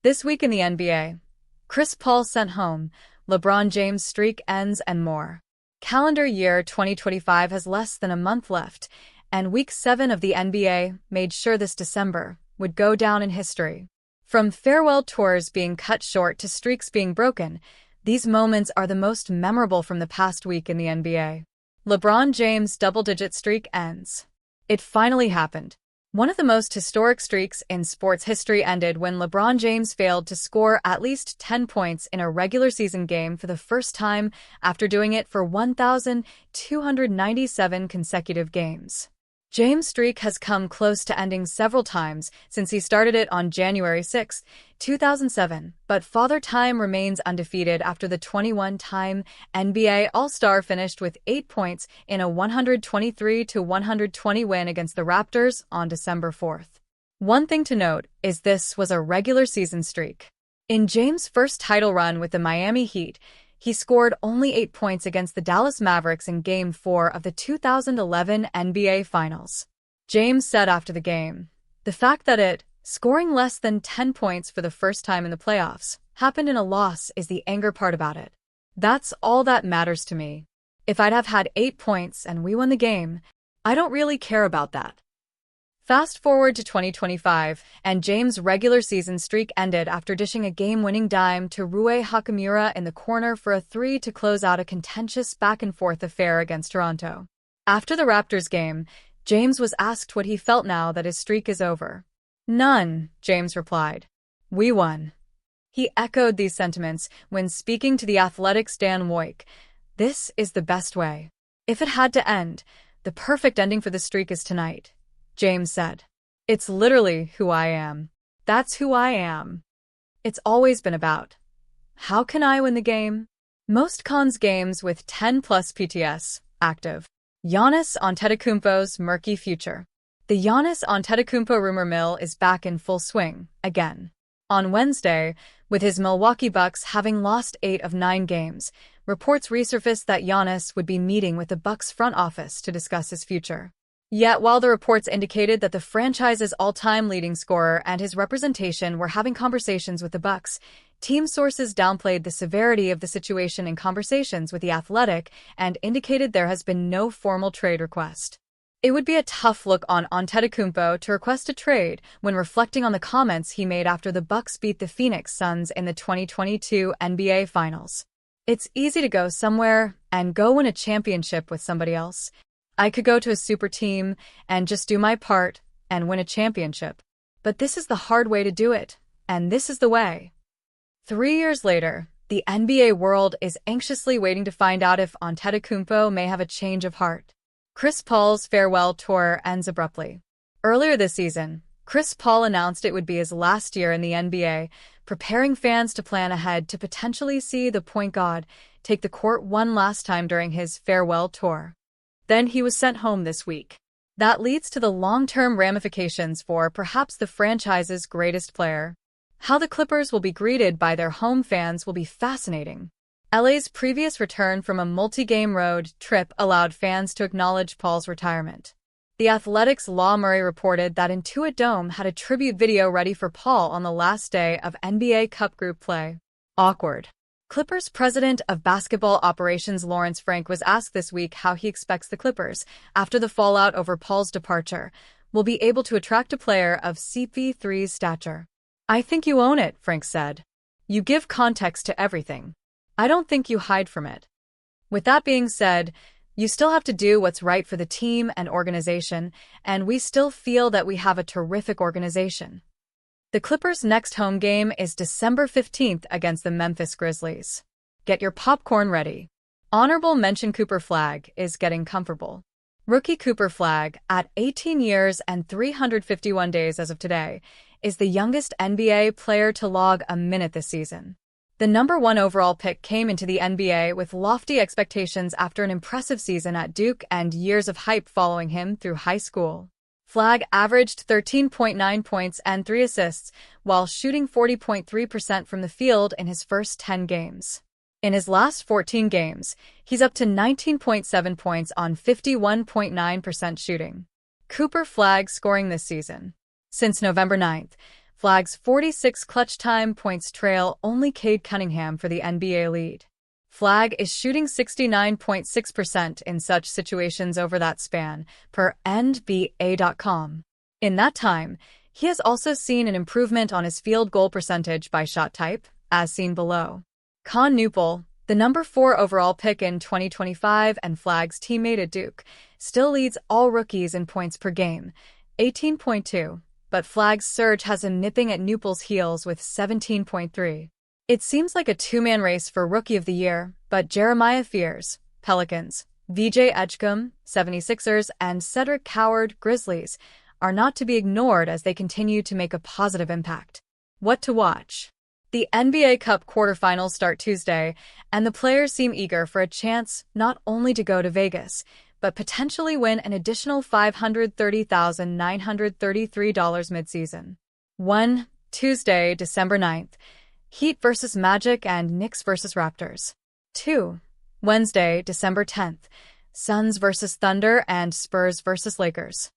This week in the NBA, Chris Paul sent home, LeBron James' streak ends, and more. Calendar year 2025 has less than a month left, and Week 7 of the NBA made sure this December would go down in history. From farewell tours being cut short to streaks being broken, these moments are the most memorable from the past week in the NBA. LeBron James' double-digit streak ends. It finally happened. One of the most historic streaks in sports history ended when LeBron James failed to score at least 10 points in a regular season game for the first time after doing it for 1,297 consecutive games. James' streak has come close to ending several times since he started it on January 6, 2007, but Father Time remains undefeated after the 21-time NBA All-Star finished with 8 points in a 123-120 win against the Raptors on December 4th. One thing to note is this was a regular season streak. In James' first title run with the Miami Heat, he scored only 8 points against the Dallas Mavericks in Game 4 of the 2011 NBA Finals. James said after the game, "The fact that scoring less than 10 points for the first time in the playoffs, happened in a loss is the anger part about it. That's all that matters to me. If I'd have had 8 points and we won the game, I don't really care about that." Fast forward to 2025, and James' regular season streak ended after dishing a game-winning dime to Rui Hachimura in the corner for a three to close out a contentious back-and-forth affair against Toronto. After the Raptors game, James was asked what he felt now that his streak is over. "None," James replied. "We won." He echoed these sentiments when speaking to The Athletic's Dan Woik. "This is the best way. If it had to end, the perfect ending for the streak is tonight," James said. "It's literally who I am. That's who I am. It's always been about, how can I win the game?" Most cons games with 10-plus PTS active. Giannis Antetokounmpo's murky future. The Giannis Antetokounmpo rumor mill is back in full swing, again. On Wednesday, with his Milwaukee Bucks having lost 8 of 9 games, reports resurfaced that Giannis would be meeting with the Bucks front office to discuss his future. Yet, while the reports indicated that the franchise's all-time leading scorer and his representation were having conversations with the Bucks, team sources downplayed the severity of the situation in conversations with The Athletic and indicated there has been no formal trade request. It would be a tough look on Antetokounmpo to request a trade when reflecting on the comments he made after the Bucks beat the Phoenix Suns in the 2022 NBA Finals. "It's easy to go somewhere and go win a championship with somebody else. I could go to a super team and just do my part and win a championship. But this is the hard way to do it, and this is the way." 3 years later, the NBA world is anxiously waiting to find out if Antetokounmpo may have a change of heart. Chris Paul's farewell tour ends abruptly. Earlier this season, Chris Paul announced it would be his last year in the NBA, preparing fans to plan ahead to potentially see the point guard take the court one last time during his farewell tour. Then he was sent home this week. That leads to the long-term ramifications for perhaps the franchise's greatest player. How the Clippers will be greeted by their home fans will be fascinating. LA's previous return from a multi-game road trip allowed fans to acknowledge Paul's retirement. The Athletic's Law Murray reported that Intuit Dome had a tribute video ready for Paul on the last day of NBA Cup group play. Awkward. Clippers president of basketball operations Lawrence Frank was asked this week how he expects the Clippers, after the fallout over Paul's departure, will be able to attract a player of CP3's stature. "I think you own it," Frank said. "You give context to everything. I don't think you hide from it. With that being said, you still have to do what's right for the team and organization, and we still feel that we have a terrific organization." The Clippers' next home game is December 15th against the Memphis Grizzlies. Get your popcorn ready. Honorable mention: Cooper Flagg is getting comfortable. Rookie Cooper Flagg, at 18 years and 351 days as of today, is the youngest NBA player to log a minute this season. The number 1 overall pick came into the NBA with lofty expectations after an impressive season at Duke and years of hype following him through high school. Flagg averaged 13.9 points and 3 assists, while shooting 40.3% from the field in his first 10 games. In his last 14 games, he's up to 19.7 points on 51.9% shooting. Cooper Flagg scoring this season. Since November 9th, Flag's 46 clutch time points trail only Cade Cunningham for the NBA lead. Flag is shooting 69.6% in such situations over that span, per NBA.com. In that time, he has also seen an improvement on his field goal percentage by shot type, as seen below. Con Newpol, the number 4 overall pick in 2025 and Flag's teammate at Duke, still leads all rookies in points per game, 18.2, but Flag's surge has him nipping at Newpol's heels with 17.3. It seems like a two-man race for Rookie of the Year, but Jeremiah Fears, Pelicans, VJ Edgecombe, 76ers, and Cedric Coward, Grizzlies, are not to be ignored as they continue to make a positive impact. What to watch? The NBA Cup quarterfinals start Tuesday, and the players seem eager for a chance not only to go to Vegas, but potentially win an additional $530,933 midseason. 1. Tuesday, December 9th. Heat vs. Magic and Knicks vs. Raptors. 2. Wednesday, December 10th. Suns vs. Thunder and Spurs vs. Lakers.